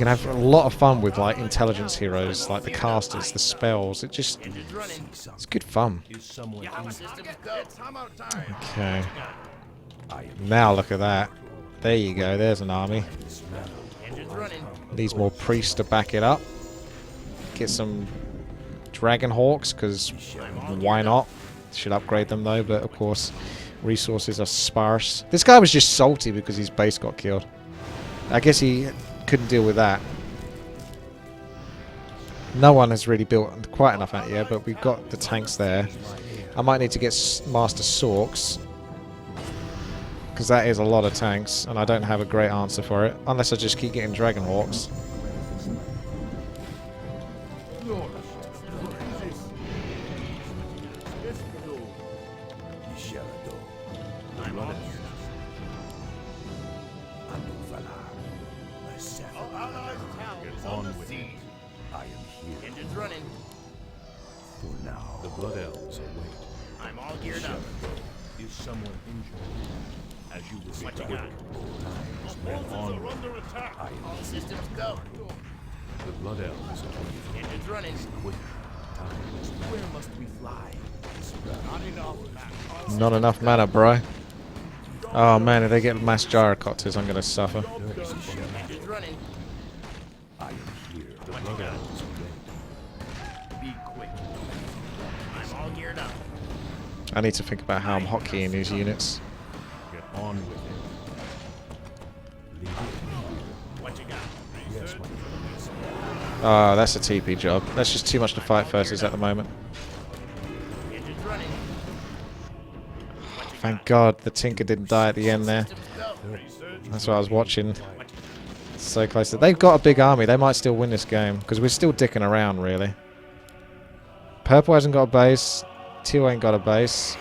have a lot of fun with like intelligence heroes, like the casters, the spells. It's good fun. Okay. Now look at that. There you go. There's an army. Needs more priests to back it up. Get some Dragon Hawks, because why not? Should upgrade them though, but of course resources are sparse. This guy was just salty because his base got killed. I guess he couldn't deal with that. No one has really built quite enough out yet, but we've got the tanks there. I might need to get Master Sorks, because that is a lot of tanks, and I don't have a great answer for it, unless I just keep getting Dragon Hawks. Engines running. For now. The Blood Elves await. I'm all geared up. Is someone injured? As you wish. What you got? Men on. Under attack. All systems go. The Blood Elves await. Engines running. Quick. Time is Where must we fly? Not enough. Not enough mana, bro. Oh man, if they get mass gyrocopters, I'm gonna suffer. Engines running. I am here. The Blood Elves await. Be quick. I'm all geared up. I need to think about how I'm hotkeying these units. Get on with it. Leave it. What you got? Yes, my friend. Oh, that's a TP job. That's just too much to fight versus at the moment. Engines running. Thank God the Tinker didn't die at the end there. That's what I was watching. So close. They've got a big army. They might still win this game, because we're still dicking around, really. Purple hasn't got a base. Teal ain't got a base.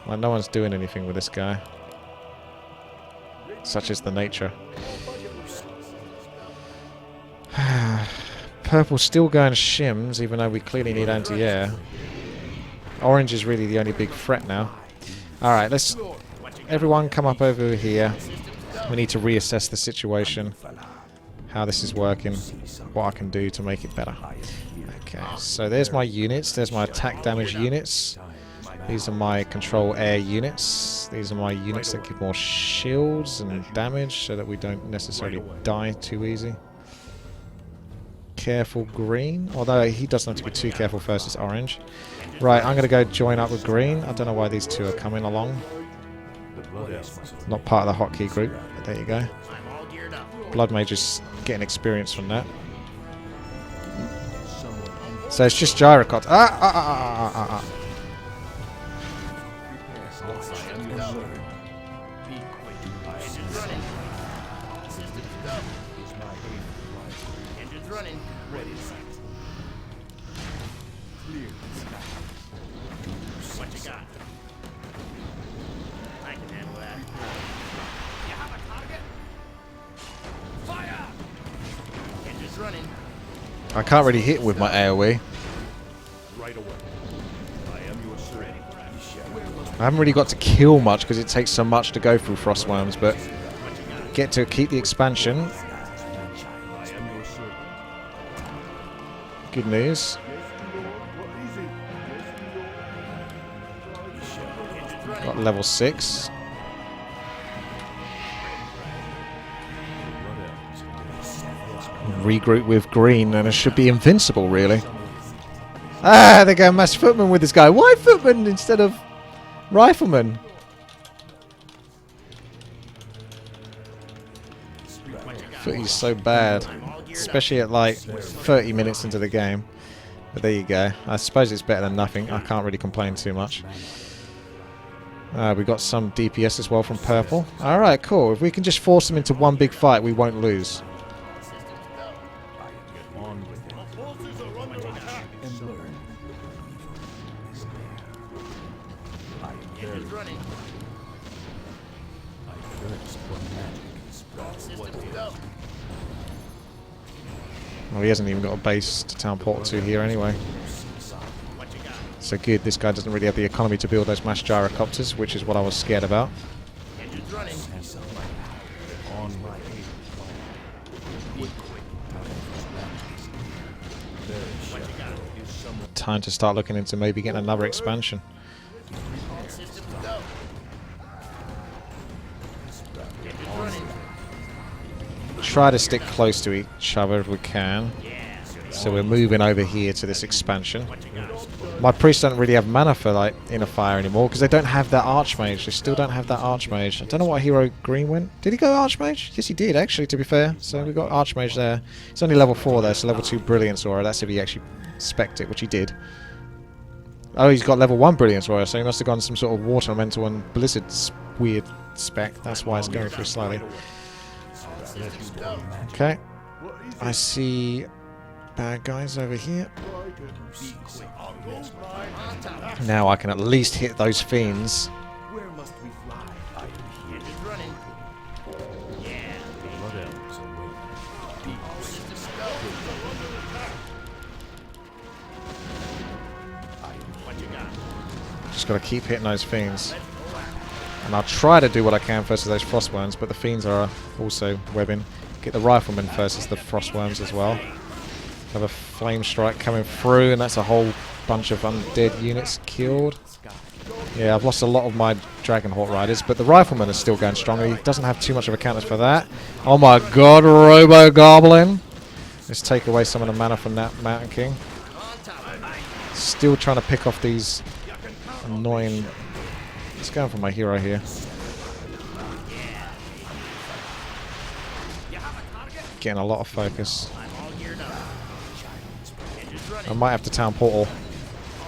Well, no one's doing anything with this guy. Such is the nature. Purple's still going shims, even though we clearly need anti-air. Orange is really the only big threat now. Alright, let's... Everyone come up over here. We need to reassess the situation. How this is working. What I can do to make it better. Okay, so there's my units. There's my attack damage units. These are my control air units. These are my units that give more shields and damage, so that we don't necessarily die too easy. Careful green, although he doesn't have to be too careful versus orange. Right, I'm going to go join up with green. I don't know why these two are coming along. Not part of the hotkey group, but there you go. Blood Mage is getting experience from that. So it's just Gyrocopter. Engines running. Ready, set. Clear the sky. What you got? I can handle that. You have a target? Fire! Engines running. I can't really hit with my AoE. Right away. I am your servant. I haven't really got to kill much because it takes so much to go through Frostworms, but get to keep the expansion. I am your servant. Good news. Got level 6. Regroup with green and it should be invincible, really. Ah, they go mass footman with this guy. Why footman instead of rifleman? Footy's so bad, especially at like 30 minutes into the game. But there you go. I suppose it's better than nothing. I can't really complain too much. We got some DPS as well from purple. Alright, cool. If we can just force them into one big fight, we won't lose. All systems go. Well, he hasn't even got a base to town portal to here anyway. What you got? So good, this guy doesn't really have the economy to build those mass gyrocopters, which is what I was scared about. Engines running. On my aid. Be quick. What you got? Is someone Time to start looking into maybe getting another expansion. All systems go. Engines running. Try to stick close to each other if we can. Yeah. So we're moving over here to this expansion. What you got? My priests don't really have mana for like inner fire anymore because they don't have that archmage. They still don't have that archmage. I don't know what hero Green went. Did he go archmage? Yes, he did actually. To be fair, so we got archmage there. It's only level 4 there, so level 2 brilliance aura. That's if he actually spec'd it, which he did. Oh, he's got level 1 brilliance aura, so he must have gone some sort of water elemental and blizzard's weird spec. That's why it's going through slightly. Systems go. Okay, I see bad guys over here. Be quick. On top. Now I can at least hit those fiends. Where must we fly? I am here. Engines running. Yeah. blood elves await? All systems go. What you got? Just got to keep hitting those fiends. And I'll try to do what I can versus those frostworms, but the fiends are also webbing. Get the riflemen versus the frostworms as well. Have a flame strike coming through, and that's a whole bunch of undead units killed. Yeah, I've lost a lot of my Dragonhawk riders, but the rifleman is still going strong. He doesn't have too much of a counter for that. Oh my god, Robo Goblin! Let's take away some of the mana from that Mountain King. Still trying to pick off these annoying... Let's go for my hero here. Getting a lot of focus. I'm all geared up. Engines running. I might have to town portal,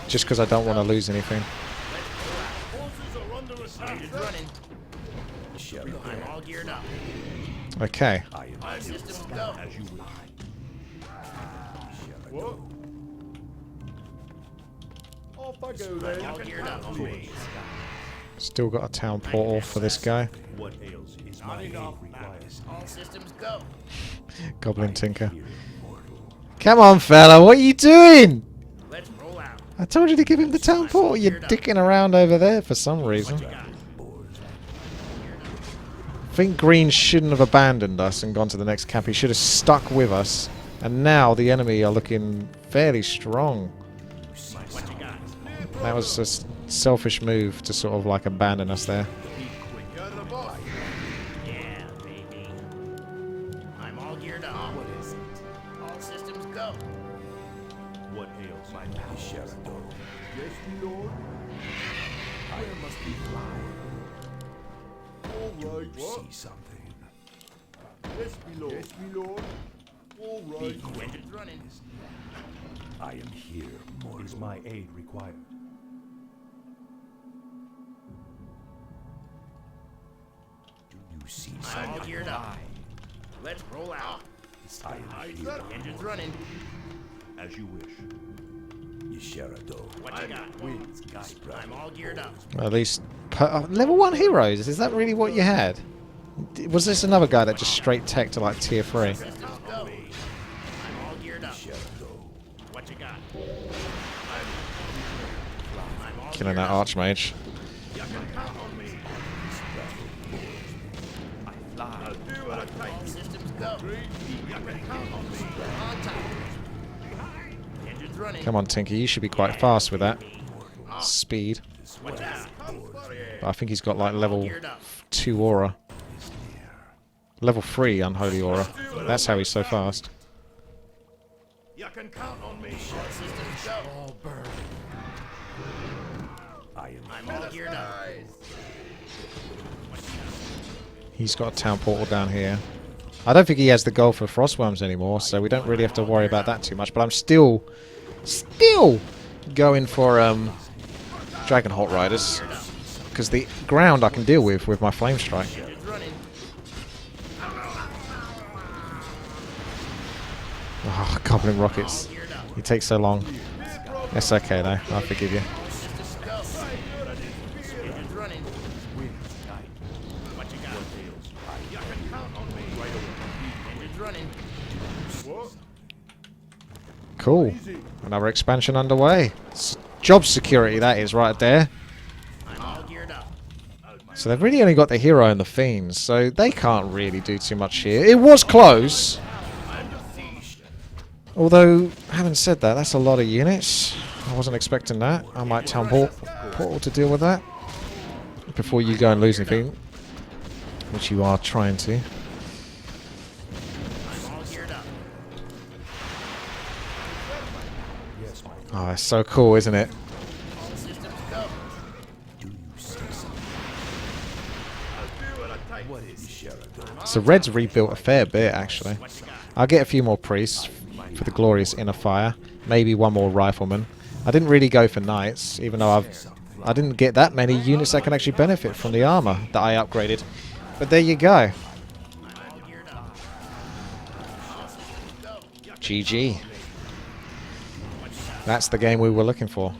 just because I don't want to lose anything. Engines running. I'm all geared up. Okay. All systems go. As you wish. Off I go I'm then. all geared up. Still got a town portal for this guy. What ails you? Is my aid required? All systems go. Goblin Tinker. Come on, fella, what are you doing? Let's roll out. I told you to give him the town portal. You're dicking around over there for some reason. What you got? I think Green shouldn't have abandoned us and gone to the next camp. He should have stuck with us. And now the enemy are looking fairly strong. What you got? That was a selfish move to sort of like abandon us there. Yeah, baby. I'm all geared up. What is it? All systems go. What ails my Shadow. Yes, my lord. Where must we fly? All right. See something. Yes, my lord. Yes, my lord. All right. Engines running. I am here, mortal. Is my aid required? Do you see I'm something? all geared up. Let's roll out. I am here. Engines running. As you wish. Yesharado. What you got? Winds guide. I'm all geared up. At least level 1 heroes. Is that really what you had? Was this another guy that just straight tech to like tier 3? Systems go. I'm all geared up. What you got? I'm all Killing geared that up. archmage. All systems go. On top. Engines running. Come on, Tinker. You should be quite fast with that speed. What you got? But I think he's got like level Geared up. 2 aura. Level 3 unholy aura. That's how he's so fast. You can count on me. All systems go. I'm all geared up. He's got a town portal down here. I don't think he has the goal for frostworms anymore, so we don't really have to worry about that too much. But I'm still going for Dragonhawk riders, because the ground I can deal with my flame strike. Engines running. Oh, goblin rockets. Geared up. You take so long. That's okay though. I forgive you. Systems go. Engines running. What you got? You can count on me. Cool. Another expansion underway. Job security, that is, right there. I'm all geared up. So they've really only got the hero and the fiends, so they can't really do too much here. It was close. Although, having said that, that's a lot of units. I wasn't expecting that. I might town portal to deal with that before you go and lose anything, which you are trying to. I'm all geared up. Oh, that's so cool, isn't it? All systems go. So Red's rebuilt a fair bit, actually. I'll get a few more priests for the glorious inner fire. Maybe one more rifleman. I didn't really go for knights, even though I didn't get that many units that can actually benefit from the armor that I upgraded. But there you go. GG. That's the game we were looking for.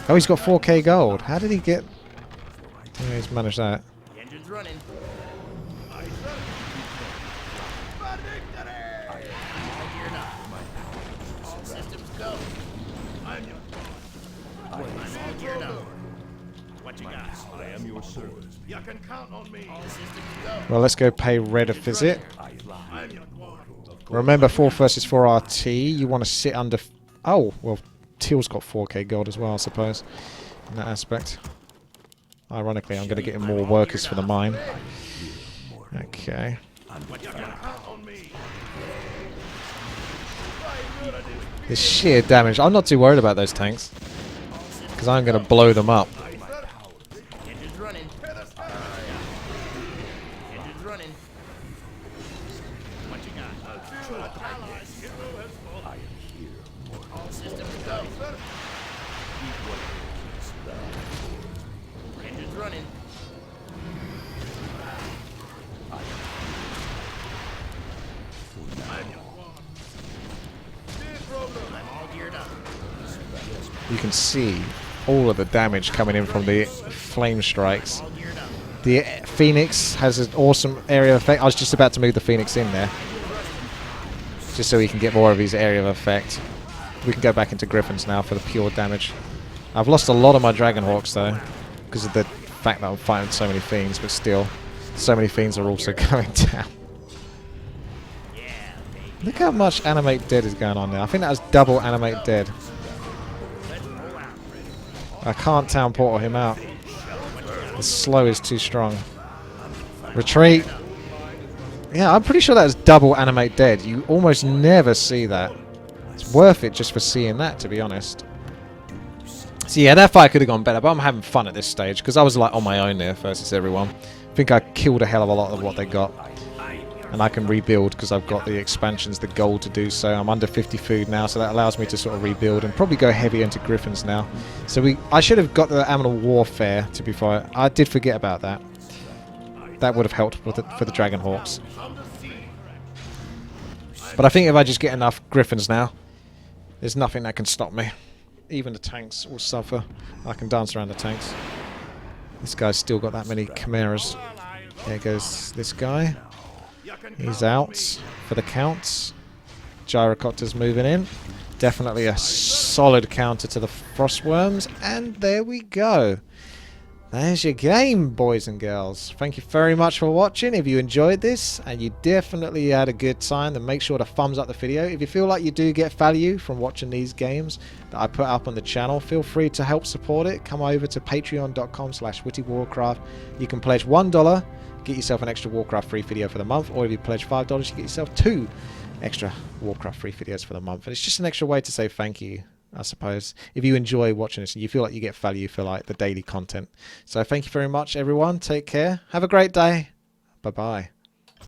Oh, he's got 4k gold. How did he get... Yeah, he's managed that. The engine's running. All systems go. I'm all geared up. What you got? I am your servant. You can count on me. All systems go. Well, let's go pay Red a visit. I'm your quarter. Remember, 4 versus 4 RT. You want to sit under... Oh, well, Teal's got 4k gold as well, I suppose, in that aspect. Ironically, I'm going to get him more workers for the mine. Okay. This sheer damage. I'm not too worried about those tanks, because I'm going to blow them up. Engine's running. Engine's running. What you got? All systems go. Engine's running. I'm all geared up. You can see all of the damage coming in from the flame strikes. All geared up. The Phoenix has an awesome area of effect. I was just about to move the Phoenix in there, just so he can get more of his area of effect. We can go back into Griffins now for the pure damage. I've lost a lot of my Dragonhawks though, because of the fact that I'm fighting so many Fiends, but still, so many Fiends are also going down. Look how much Animate Dead is going on now. I think that was double Animate Dead. I can't town portal him out. The slow is too strong. Retreat. Yeah, I'm pretty sure that was double Animate Dead. You almost never see that. It's worth it just for seeing that, to be honest. So yeah, that fight could have gone better, but I'm having fun at this stage, because I was like on my own there versus everyone. I think I killed a hell of a lot of what they got. And I can rebuild because I've got the expansions, the gold to do so. I'm under 50 food now, so that allows me to sort of rebuild and probably go heavy into Griffins now. So I should have got the Animal Warfare, to be fair. I did forget about that. That would have helped with for the Dragonhawks. But I think if I just get enough Griffins now, there's nothing that can stop me. Even the tanks will suffer. I can dance around the tanks. This guy's still got that many Chimeras. There goes this guy. He's out for the counts. Gyrocopter's moving in. Definitely a solid counter to the Frostworms. And there we go. There's your game, boys and girls. Thank you very much for watching. If you enjoyed this and you definitely had a good time, then make sure to thumbs up the video. If you feel like you do get value from watching these games that I put up on the channel, feel free to help support it. Come over to patreon.com/WTiiWarcraft. You can pledge $1, get yourself an extra Warcraft free video for the month, or if you pledge $5, you get yourself 2 extra Warcraft free videos for the month. And it's just an extra way to say thank you, I suppose, if you enjoy watching this and you feel like you get value for like the daily content. So thank you very much, everyone. Take care. Have a great day. Bye bye.